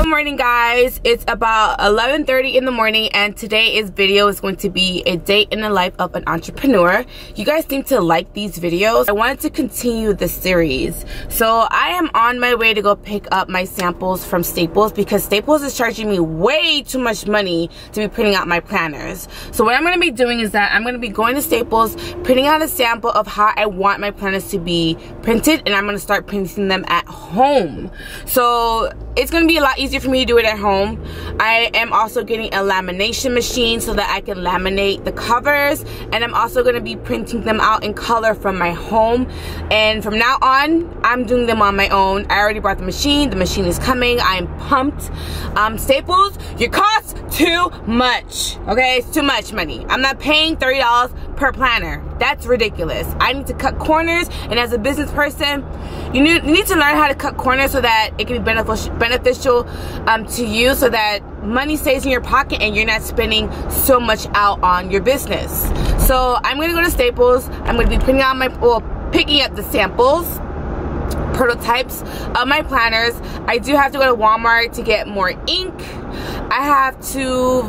Good morning, guys. It's about 11:30 in the morning, and today's video is going to be a day in the life of an entrepreneur. You guys seem to like these videos. I wanted to continue the series, so I am on my way to go pick up my samples from Staples because Staples is charging me way too much money to be printing out my planners. So what I'm going to be doing is that I'm going to be going to Staples, printing out a sample of how I want my planners to be printed, and I'm going to start printing them at home. So it's going to be a lot easier for me to do it at home. I am also getting a lamination machine so that I can laminate the covers, and I'm also going to be printing them out in color from my home. And from now on, I'm doing them on my own. I already bought the machine is coming. I'm pumped. Staples, your cost too much. Okay, it's too much money. I'm not paying $30 per planner. That's ridiculous. I need to cut corners, and as a business person, you need to learn how to cut corners so that it can be beneficial to you, so that money stays in your pocket and you're not spending so much out on your business. So I'm gonna go to Staples. I'm gonna be picking up the samples, prototypes of my planners. I do have to go to Walmart to get more ink. I have to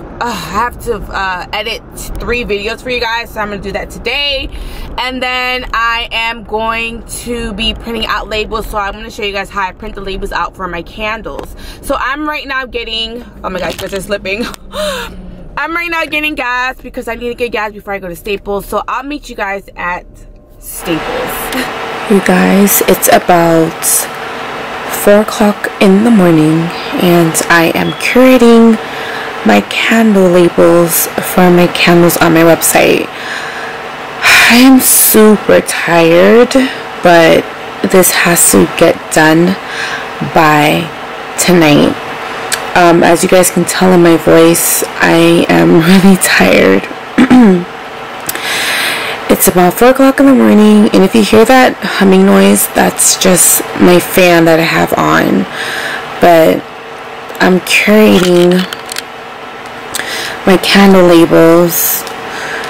edit 3 videos for you guys, so I'm gonna do that today. And then I am going to be printing out labels, so I'm gonna show you guys how I print the labels out for my candles. So I'm right now getting, oh my gosh, they're slipping. I'm right now getting gas because I need to get gas before I go to Staples. So I'll meet you guys at Staples. You guys, it's about 4 o'clock in the morning, and I am curating my candle labels for my candles on my website. I am super tired, but this has to get done by tonight. As you guys can tell in my voice, I am really tired. It's about 4 o'clock in the morning, and if you hear that humming noise, that's just my fan that I have on. But I'm curating my candle labels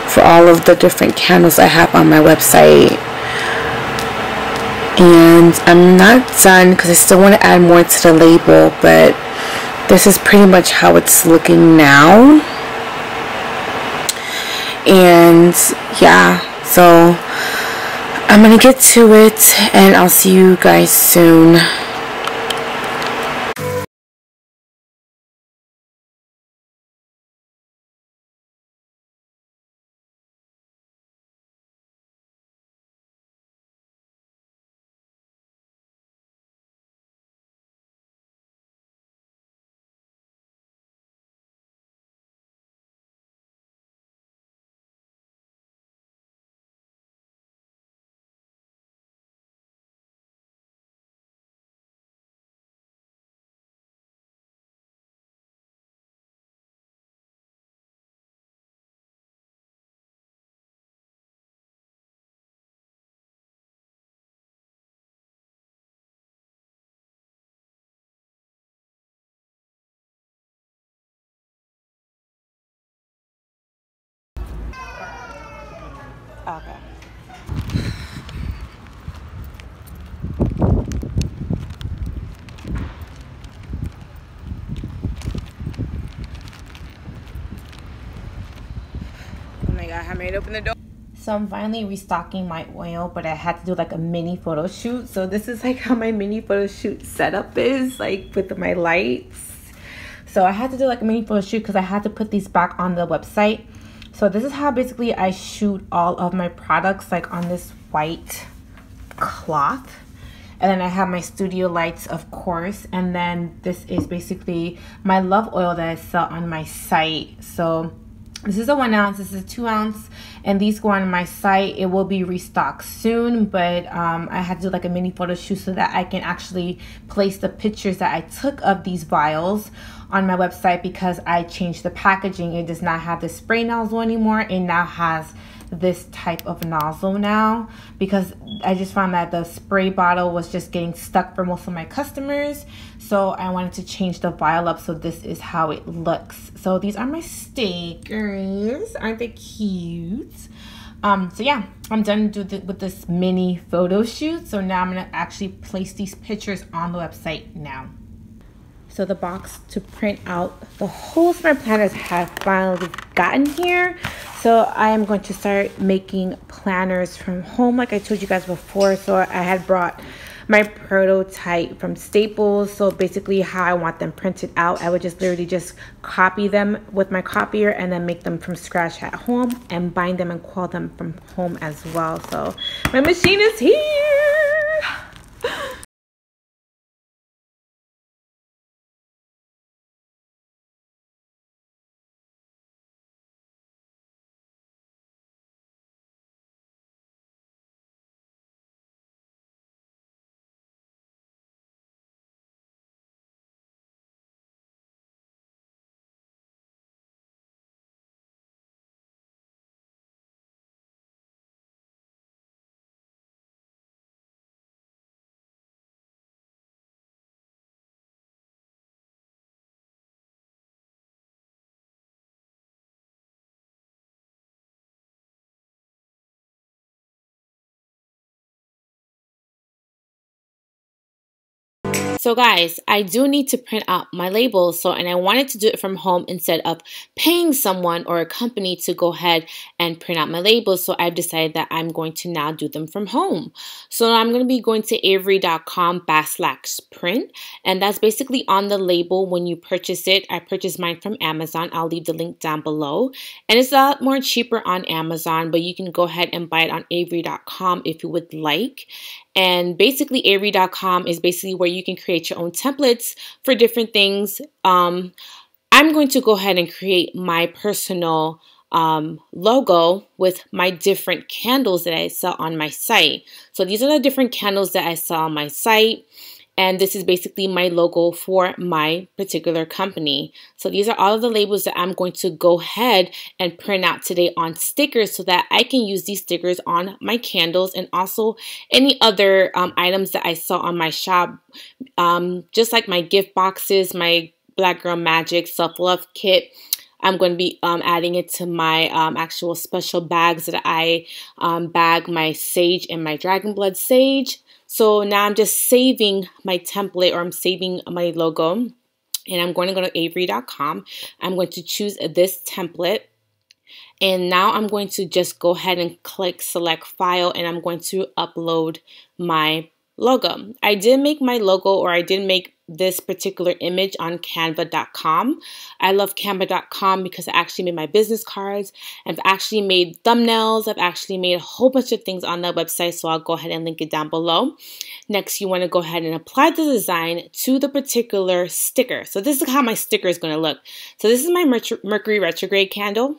for all of the different candles I have on my website. And I'm not done because I still want to add more to the label, but this is pretty much how it's looking now. And yeah, so I'm gonna get to it, and I'll see you guys soon. Okay. Oh my god, I made open the door. So I'm finally restocking my oil, but I had to do like a mini photo shoot. So this is like how my mini photo shoot setup is, like with my lights. So I had to do like a mini photo shoot because I had to put these back on the website. So this is how basically I shoot all of my products, like on this white cloth. And then I have my studio lights, of course. And then this is basically my love oil that I sell on my site. So this is a 1 ounce, this is a 2 ounce, and these go on my site. It will be restocked soon, but I had to do like a mini photo shoot so that I can actually place the pictures that I took of these vials on my website, because I changed the packaging. It does not have the spray nozzle anymore. It now has this type of nozzle now, because I just found that the spray bottle was just getting stuck for most of my customers. So I wanted to change the vial up, so this is how it looks. So these are my stickers. Aren't they cute? So yeah, I'm done with this mini photo shoot. So now I'm gonna actually place these pictures on the website now. So the box to print out the whole smart planners have finally gotten here. So I am going to start making planners from home like I told you guys before. So I had brought my prototype from Staples. So basically how I want them printed out, I would just literally just copy them with my copier and then make them from scratch at home and bind them and quill them from home as well. So my machine is here. So guys, I do need to print out my labels, and I wanted to do it from home instead of paying someone or a company to go ahead and print out my labels. So I've decided that I'm going to now do them from home. So I'm going to be going to avery.com/print, and that's basically on the label when you purchase it. I purchased mine from Amazon. I'll leave the link down below, and it's a lot more cheaper on Amazon, but you can go ahead and buy it on avery.com if you would like. And basically avery.com is basically where you can create your own templates for different things. I'm going to go ahead and create my personal logo with my different candles that I sell on my site. So these are the different candles that I sell on my site. And this is basically my logo for my particular company. So these are all of the labels that I'm going to go ahead and print out today on stickers so that I can use these stickers on my candles and also any other items that I sell on my shop. Just like my gift boxes, my Black Girl Magic self-love kit. I'm going to be adding it to my actual special bags that I bag my sage and my dragon blood sage. So now I'm just saving my template, or I'm saving my logo, and I'm going to go to avery.com. I'm going to choose this template, and now I'm going to just go ahead and click select file, and I'm going to upload my logo. I did make my logo, or I did make this particular image on canva.com. I love canva.com because I actually made my business cards. I've actually made thumbnails. I've actually made a whole bunch of things on that website, so I'll go ahead and link it down below. Next, you want to go ahead and apply the design to the particular sticker. So this is how my sticker is going to look. So this is my Mercury retrograde candle.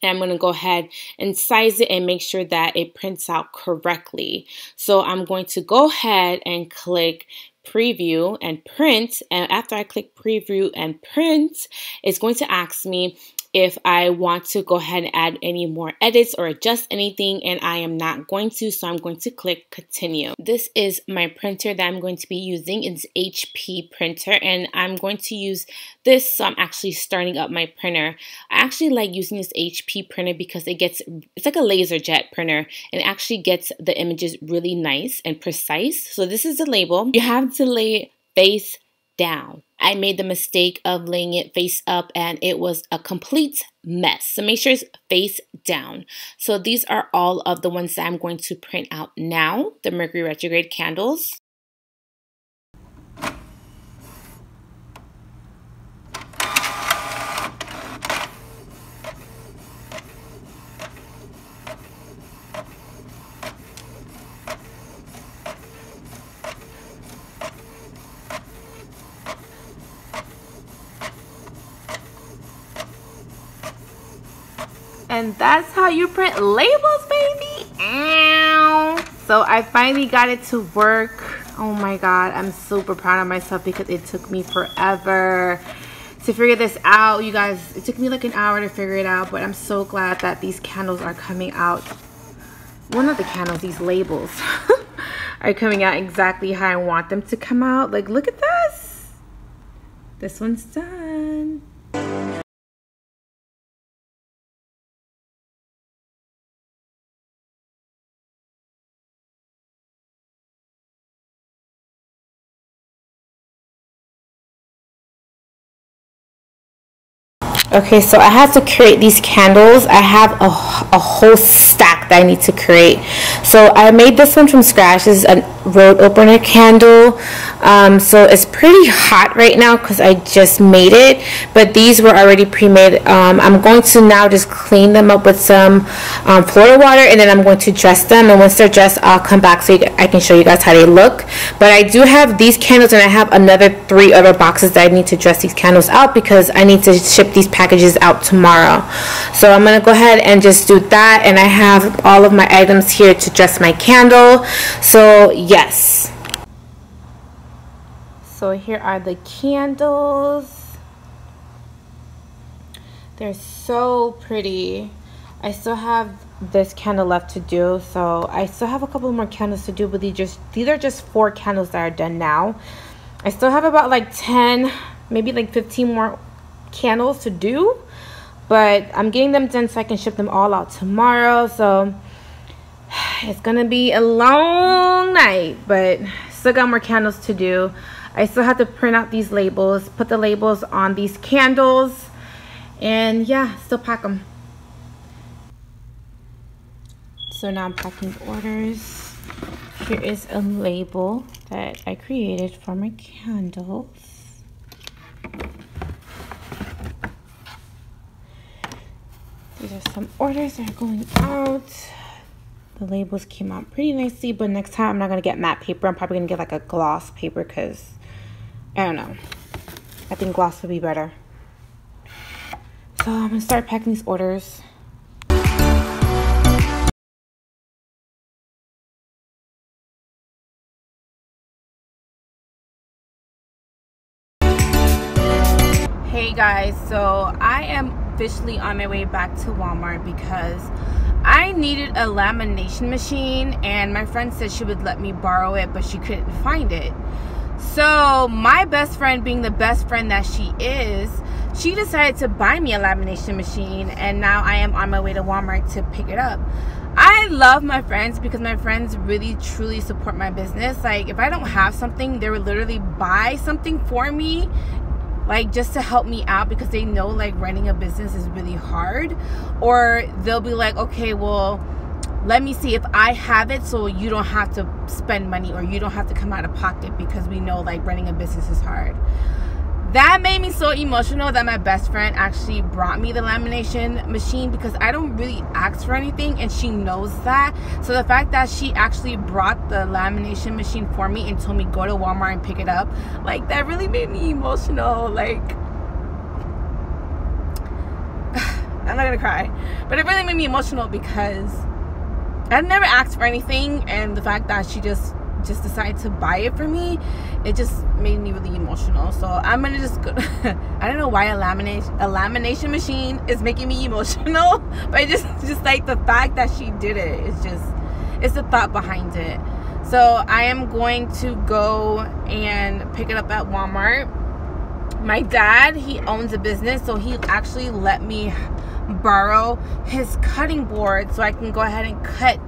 And I'm going to go ahead and size it and make sure that it prints out correctly. So I'm going to go ahead and click preview and print. And after I click preview and print, it's going to ask me if I want to go ahead and add any more edits or adjust anything, and I am not going to, so I'm going to click continue. This is my printer that I'm going to be using. It's HP printer, and I'm going to use this, so I'm actually starting up my printer. I actually like using this HP printer because it's like a laser jet printer, and it actually gets the images really nice and precise. So this is the label. You have to lay it face down. I made the mistake of laying it face up, and it was a complete mess. So make sure it's face down. So these are all of the ones that I'm going to print out now, the Mercury retrograde candles. And that's how you print labels, baby. Ow. So I finally got it to work. Oh my god, I'm super proud of myself because it took me forever to figure this out. You guys, it took me like an hour to figure it out, but I'm so glad that these candles are coming out. Well, not the candles, these labels are coming out exactly how I want them to come out. Like, look at this. This one's done. Okay, so I have to create these candles. I have a whole stack that I need to create. So I made this one from scratch. This is a road opener candle. So it's pretty hot right now because I just made it, but these were already pre-made. I'm going to now just clean them up with some Florida water, and then I'm going to dress them, and once they're dressed, I'll come back so I can show you guys how they look. But I do have these candles, and I have another 3 other boxes that I need to dress these candles out because I need to ship these packages out tomorrow. So I'm gonna go ahead and just do that, and I have all of my items here to dress my candle. So yes, so here are the candles. They're so pretty. I still have this candle left to do, so I still have a couple more candles to do, but these are just 4 candles that are done now. I still have about like 10, maybe like 15 more candles to do, but I'm getting them done so I can ship them all out tomorrow. So it's gonna be a long night, but still got more candles to do. I still have to print out these labels, put the labels on these candles, and yeah, still pack them. So now I'm packing the orders. Here is a label that I created for my candles. These are some orders that are going out. The labels came out pretty nicely, but next time I'm not going to get matte paper. I'm probably going to get like a gloss paper because, I don't know. I think gloss would be better. So I'm going to start packing these orders. Hey guys, so I am officially on my way back to Walmart because I needed a lamination machine, and my friend said she would let me borrow it, but she couldn't find it. So my best friend, being the best friend that she is, she decided to buy me a lamination machine, and now I am on my way to Walmart to pick it up. I love my friends because my friends really truly support my business. Like if I don't have something, they would literally buy something for me, like just to help me out, because they know like running a business is really hard. Or they'll be like, okay, well, let me see if I have it so you don't have to spend money or you don't have to come out of pocket, because we know like running a business is hard. That made me so emotional that my best friend actually brought me the lamination machine, because I don't really ask for anything and she knows that. So the fact that she actually brought the lamination machine for me and told me go to Walmart and pick it up, like that really made me emotional. Like I'm not gonna cry, but it really made me emotional because I never asked for anything, and the fact that she just decided to buy it for me, it just made me really emotional. So I'm gonna just go I don't know why a lamination machine is making me emotional, but just like the fact that she did it, it's the thought behind it. So I am going to go and pick it up at Walmart. My dad, he owns a business, so he actually let me borrow his cutting board so I can go ahead and cut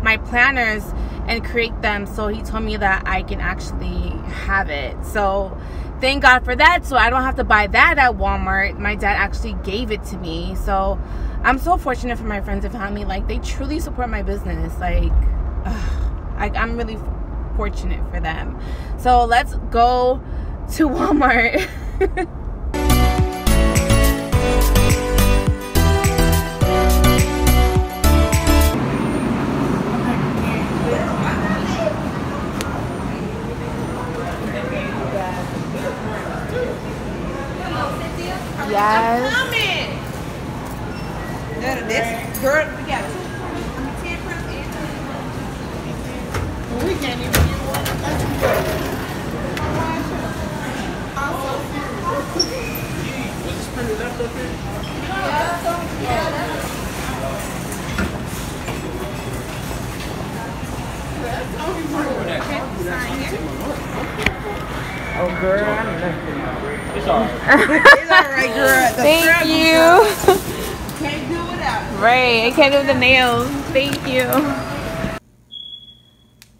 my planners and create them. So he told me that I can actually have it. So thank God for that. So I don't have to buy that at Walmart. My dad actually gave it to me. So I'm so fortunate for my friends and family. Like they truly support my business. Like I'm really fortunate for them. So let's go to Walmart. Yes. This girl, we got 10 press and we can't even get one. Was this printed left up here? Oh girl, it's alright. It's alright, girl. Thank you. Can't do without it. Right, I can't do the nails. Thank you.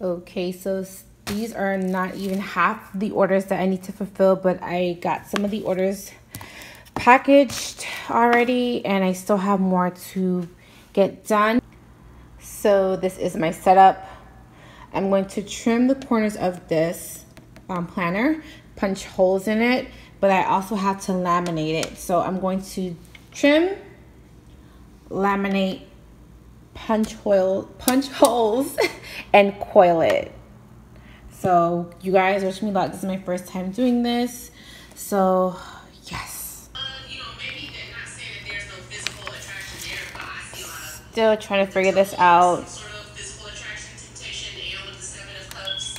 Okay, so these are not even half the orders that I need to fulfill, but I got some of the orders packaged already, and I still have more to get done. So this is my setup. I'm going to trim the corners of this planner, punch holes in it, but I also have to laminate it. So I'm going to trim, laminate, punch holes, and coil it. So you guys wish me luck. This is my first time doing this. So yes. Maybe they're not saying that there's no physical attraction there, but I see a lot of Still trying to figure this out. sort of physical attraction, temptation, and with the 7 of Cups.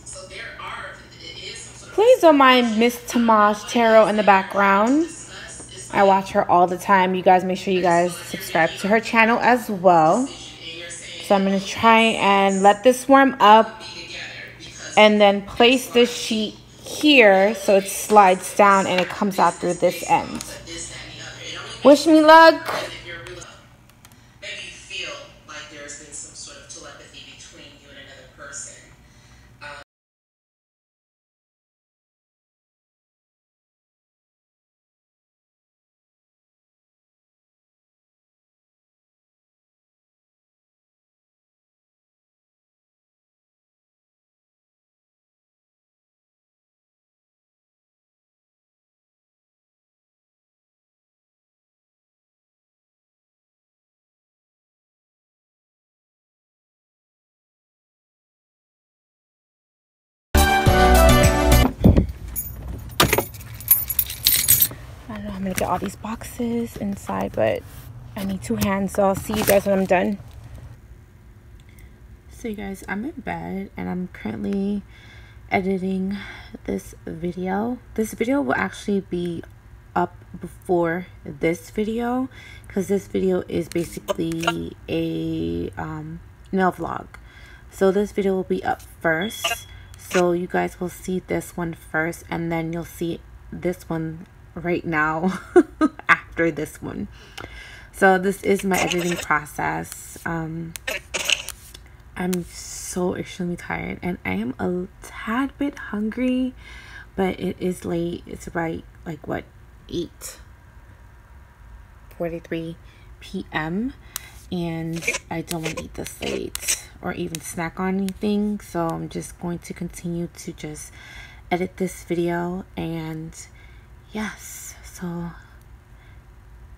So it is some sort of. Please don't mind Miss Tamaj Tarot in the background. I watch her all the time. You guys make sure you guys subscribe to her channel as well. So I'm going to try and let this warm up and then place this sheet here so it slides down and it comes out through this end. Wish me luck. Maybe you feel like there's been some sort of telepathy between you and another person. I don't know, I'm going to get all these boxes inside, but I need 2 hands, so I'll see you guys when I'm done. So you guys, I'm in bed and I'm currently editing this video. This video will actually be up before this video because this video is basically a nail vlog. So this video will be up first. So you guys will see this one first and then you'll see this one right now after this one. So this is my editing process. I'm so extremely tired and I am a tad bit hungry, but it is late. It's about like what, 8:43 p.m. and I don't want to eat this late or even snack on anything, so I'm just going to continue to just edit this video. And yes, so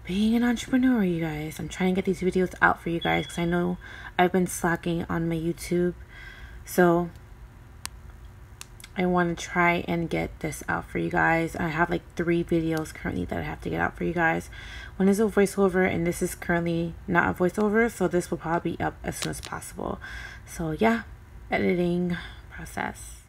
being an entrepreneur, you guys, I'm trying to get these videos out for you guys because I know I've been slacking on my YouTube, so I want to try and get this out for you guys. I have like 3 videos currently that I have to get out for you guys. One is a voiceover and this is currently not a voiceover, so this will probably be up as soon as possible. So yeah, editing process.